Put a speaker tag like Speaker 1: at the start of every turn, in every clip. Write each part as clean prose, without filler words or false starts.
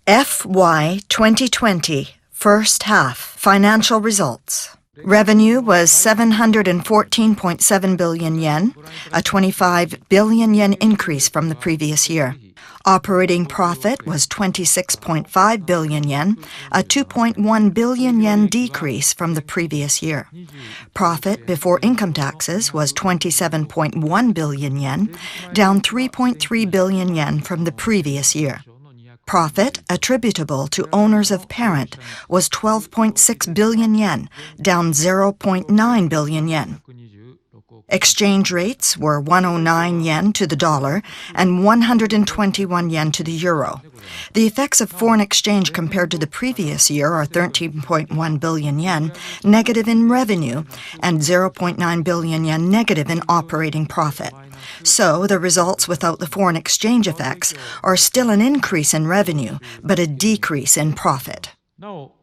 Speaker 1: FY 2020 First Half Financial Results. Revenue was 714.7 billion yen, a 25 billion yen increase from the previous year. Operating profit was 26.5 billion yen, a 2.1 billion yen decrease from the previous year. Profit before income taxes was 27.1 billion yen, down 3.3 billion yen from the previous year. Profit attributable to owners of parent was 12.6 billion yen, down 0.9 billion yen. Exchange rates were 109 yen to the dollar and 121 yen to the euro. The effects of foreign exchange compared to the previous year are 13.1 billion yen negative in revenue and 0.9 billion yen negative in operating profit. So, the results without the foreign exchange effects are still an increase in revenue, but a decrease in profit.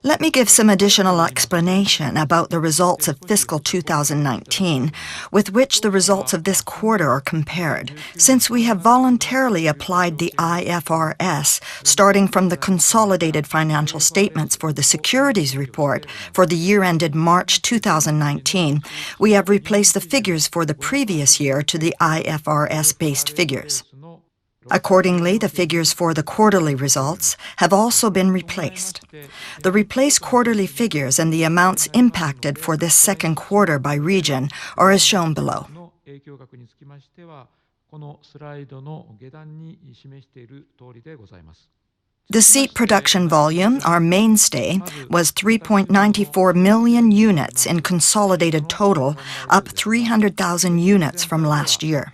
Speaker 1: Let me give some additional explanation about the results of fiscal 2019, with which the results of this quarter are compared, since we have voluntarily applied the IFRS starting from the consolidated financial statements for the securities report for the year ended March 2019. We have replaced the figures for the previous year to the IFRS-based figures. Accordingly, the figures for the quarterly results have also been replaced. The replaced quarterly figures and the amounts impacted for this second quarter by region are as shown below. The seat production volume, our mainstay, was 3.94 million units in consolidated total, up 300,000 units from last year.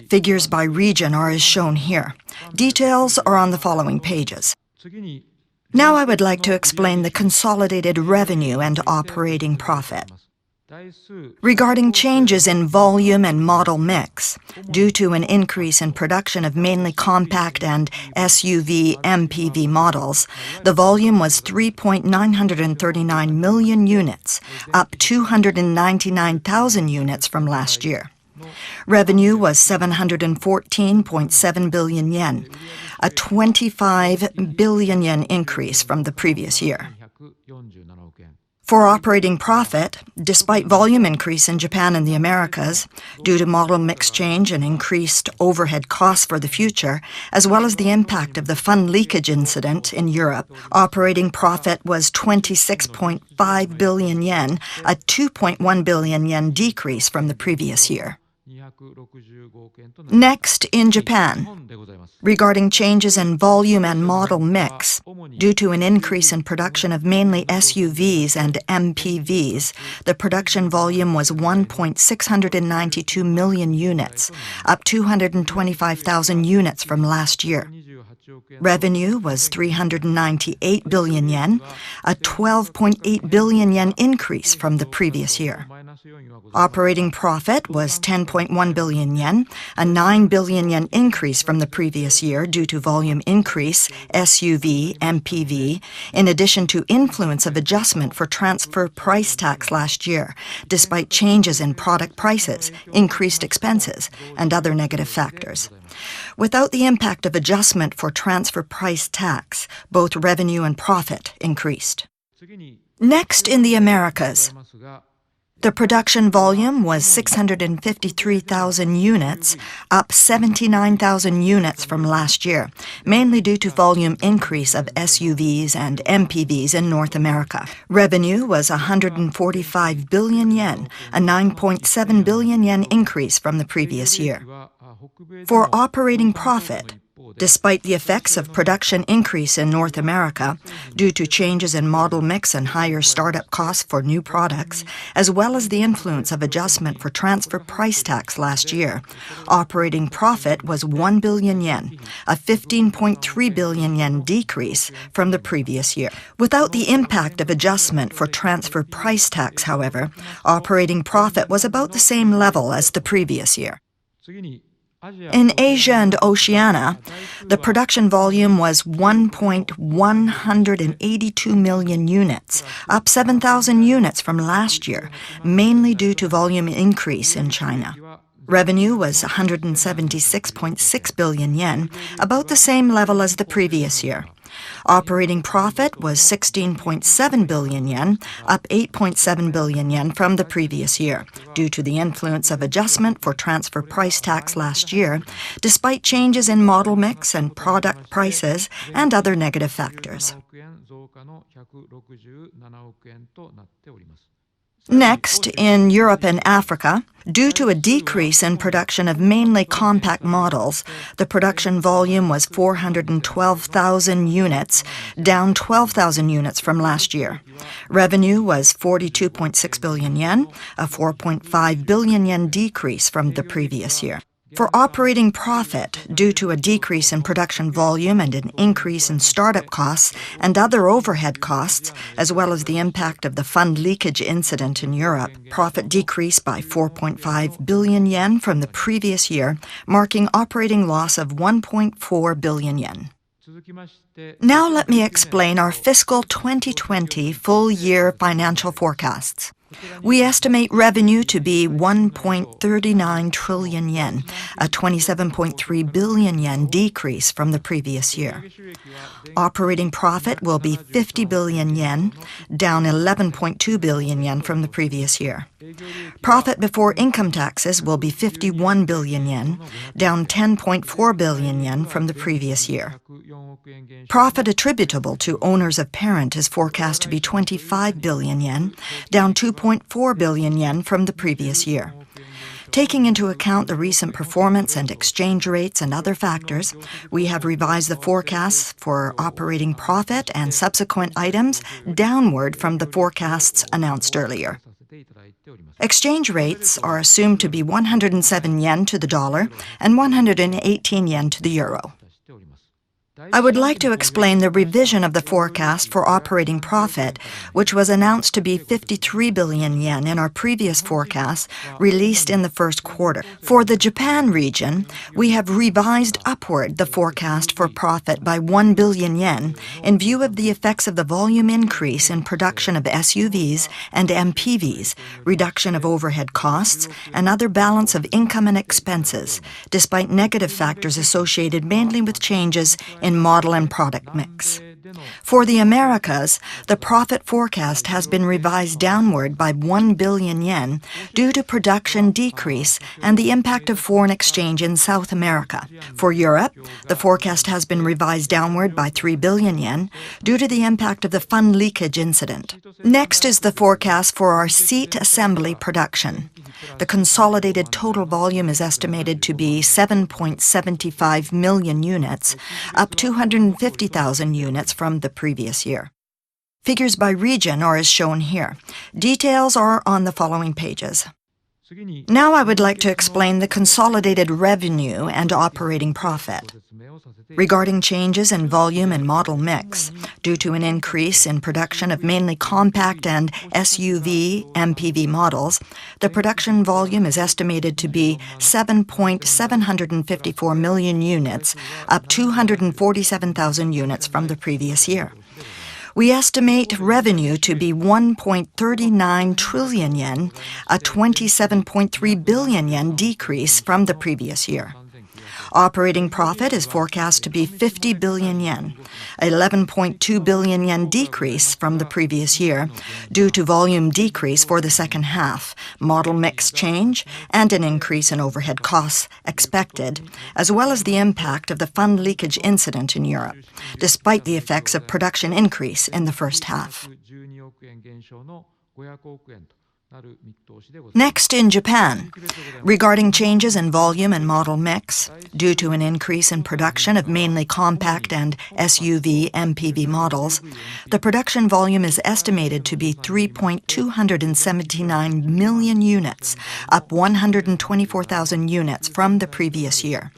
Speaker 1: Figures by region are as shown here. Details are on the following pages. Now I would like to explain the consolidated revenue and operating profit. Regarding changes in volume and model mix, due to an increase in production of mainly compact and SUV MPV models, the volume was 3.939 million units, up 299,000 units from last year. Revenue was 714.7 billion yen, a 25 billion yen increase from the previous year. For operating profit, despite volume increase in Japan and the Americas, due to model mix change and increased overhead costs for the future, as well as the impact of the fund leakage incident in Europe, operating profit was 26.5 billion yen, a 2.1 billion yen decrease from the previous year. Next, in Japan, regarding changes in volume and model mix, due to an increase in production of mainly SUVs and MPVs, the production volume was 1.692 million units, up 225,000 units from last year. Revenue was 398 billion yen, a 12.8 billion yen increase from the previous year. Operating profit was 10.1 billion yen, a 9 billion yen increase from the previous year due to volume increase, SUV, MPV, in addition to influence of adjustment for transfer price tax last year, despite changes in product prices, increased expenses, and other negative factors. Without the impact of adjustment for transfer price tax, both revenue and profit increased. Next, in the Americas, the production volume was 653,000 units, up 79,000 units from last year, mainly due to volume increase of SUVs and MPVs in North America. Revenue was 145 billion yen, a 9.7 billion yen increase from the previous year. For operating profit, despite the effects of production increase in North America due to changes in model mix and higher startup costs for new products, as well as the influence of adjustment for transfer price tax last year, operating profit was 1 billion yen, a 15.3 billion yen decrease from the previous year. Without the impact of adjustment for transfer price tax, however, operating profit was about the same level as the previous year. In Asia and Oceania, the production volume was 1.182 million units, up 7,000 units from last year, mainly due to volume increase in China. Revenue was 176.6 billion yen, about the same level as the previous year. Operating profit was 16.7 billion yen, up 8.7 billion yen from the previous year, due to the influence of adjustment for transfer price tax last year, despite changes in model mix and product prices and other negative factors. Next, in Europe and Africa, due to a decrease in production of mainly compact models, the production volume was 412,000 units, down 12,000 units from last year. Revenue was 42.6 billion yen, a 4.5 billion yen decrease from the previous year. For operating profit, due to a decrease in production volume and an increase in startup costs and other overhead costs, as well as the impact of the fund leakage incident in Europe, profit decreased by 4.5 billion yen from the previous year, marking operating loss of 1.4 billion yen. Now let me explain our fiscal 2020 full-year financial forecasts. We estimate revenue to be 1.39 trillion yen, a 27.3 billion yen decrease from the previous year. Operating profit will be 50 billion yen, down 11.2 billion yen from the previous year. Profit before income taxes will be 51 billion yen, down 10.4 billion yen from the previous year. Profit attributable to owners of parent is forecast to be 25 billion yen, down 2.4 billion yen from the previous year. Taking into account the recent performance and exchange rates and other factors, we have revised the forecasts for operating profit and subsequent items downward from the forecasts announced earlier. Exchange rates are assumed to be 107 yen to the dollar and 118 yen to the euro. I would like to explain the revision of the forecast for operating profit, which was announced to be 53 billion yen in our previous forecast released in the first quarter. For the Japan region, we have revised upward the forecast for profit by 1 billion yen in view of the effects of the volume increase in production of SUVs and MPVs, reduction of overhead costs, and other balance of income and expenses, despite negative factors associated mainly with changes in model and product mix. For the Americas, the profit forecast has been revised downward by 1 billion yen due to production decrease and the impact of foreign exchange in South America. For Europe, the forecast has been revised downward by 3 billion yen due to the impact of the fund leakage incident. Next is the forecast for our seat assembly production. The consolidated total volume is estimated to be 7.75 million units, up 250,000 units from the previous year. Figures by region are as shown here. Details are on the following pages. Now I would like to explain the consolidated revenue and operating profit. Regarding changes in volume and model mix, due to an increase in production of mainly compact and SUV, MPV models, the production volume is estimated to be 7.754 million units, up 247,000 units from the previous year. We estimate revenue to be 1.39 trillion yen, a 27.3 billion yen decrease from the previous year. Operating profit is forecast to be 50 billion yen, a 11.2 billion yen decrease from the previous year due to volume decrease for the second half, model mix change, and an increase in overhead costs expected, as well as the impact of the fund leakage incident in Europe, despite the effects of production increase in the first half. Next, in Japan, regarding changes in volume and model mix, due to an increase in production of mainly compact and SUV MPV models, the production volume is estimated to be 3.279 million units, up 124,000 units from the previous year.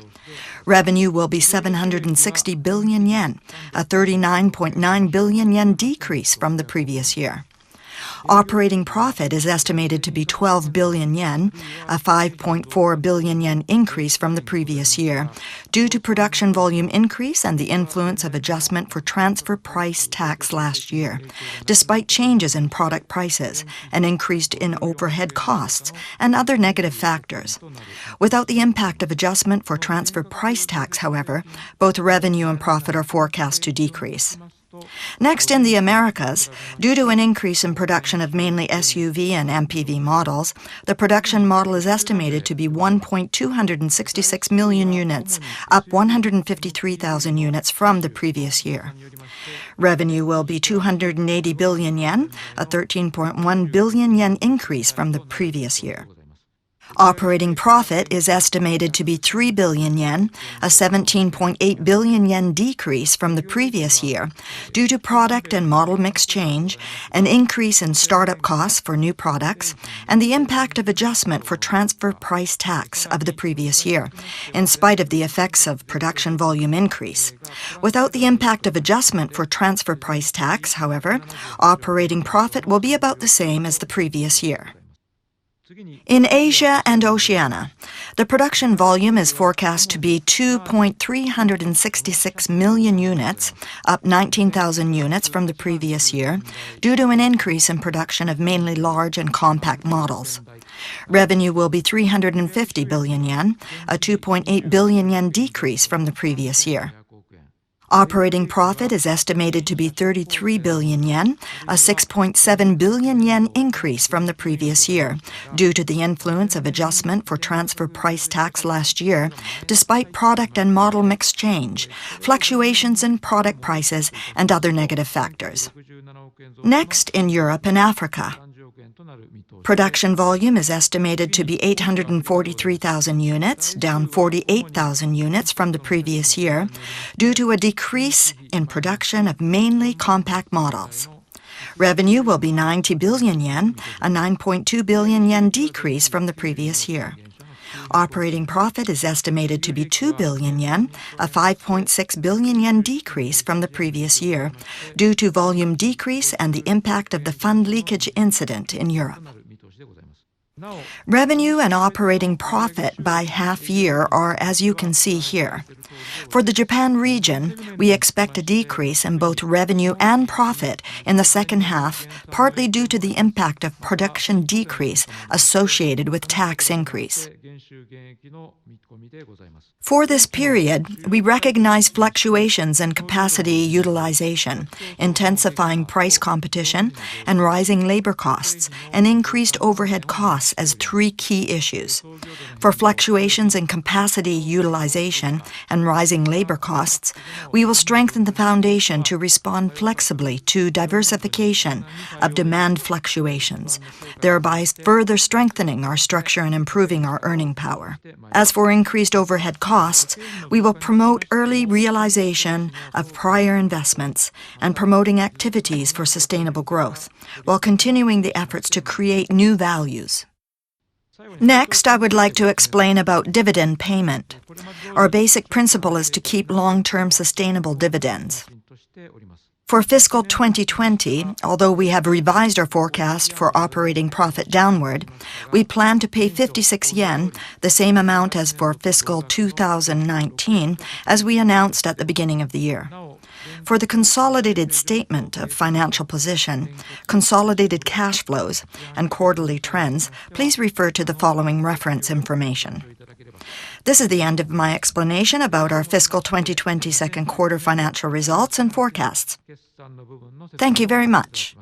Speaker 1: Revenue will be 760 billion yen, a 39.9 billion yen decrease from the previous year. Operating profit is estimated to be 12 billion yen, a 5.4 billion yen increase from the previous year, due to production volume increase and the influence of adjustment for transfer price tax last year, despite changes in product prices, an increase in overhead costs, and other negative factors. Without the impact of adjustment for transfer price tax, however, both revenue and profit are forecast to decrease. Next, in the Americas, due to an increase in production of mainly SUV and MPV models, the production model is estimated to be 1.266 million units, up 153,000 units from the previous year. Revenue will be 280 billion yen, a 13.1 billion yen increase from the previous year. Operating profit is estimated to be 3 billion yen, a 17.8 billion yen decrease from the previous year, due to product and model mix change, an increase in startup costs for new products, and the impact of adjustment for transfer price tax of the previous year, in spite of the effects of production volume increase. Without the impact of adjustment for transfer price tax, however, operating profit will be about the same as the previous year. In Asia and Oceania, the production volume is forecast to be 2.366 million units, up 19,000 units from the previous year, due to an increase in production of mainly large and compact models. Revenue will be 350 billion yen, a 2.8 billion yen decrease from the previous year. Operating profit is estimated to be 33 billion yen, a 6.7 billion yen increase from the previous year, due to the influence of adjustment for transfer price tax last year, despite product and model mix change, fluctuations in product prices, and other negative factors. Next, in Europe and Africa. Production volume is estimated to be 843,000 units, down 48,000 units from the previous year, due to a decrease in production of mainly compact models. Revenue will be 90 billion yen, a 9.2 billion yen decrease from the previous year. Operating profit is estimated to be 2 billion yen, a 5.6 billion yen decrease from the previous year, due to volume decrease and the impact of the fund leakage incident in Europe. Revenue and operating profit by half year are as you can see here. For the Japan region, we expect a decrease in both revenue and profit in the second half, partly due to the impact of production decrease associated with tax increase. For this period, we recognize fluctuations in capacity utilization, intensifying price competition, and rising labor costs, and increased overhead costs as three key issues. For fluctuations in capacity utilization and rising labor costs, we will strengthen the foundation to respond flexibly to diversification of demand fluctuations, thereby further strengthening our structure and improving our earning power. As for increased overhead costs, we will promote early realization of prior investments and promoting activities for sustainable growth, while continuing the efforts to create new values. Next, I would like to explain about dividend payment. Our basic principle is to keep long-term sustainable dividends. For fiscal 2020, although we have revised our forecast for operating profit downward, we plan to pay 56 yen, the same amount as for fiscal 2019, as we announced at the beginning of the year. For the consolidated statement of financial position, consolidated cash flows, and quarterly trends, please refer to the following reference information. This is the end of my explanation about our fiscal 2020 second quarter financial results and forecasts. Thank you very much.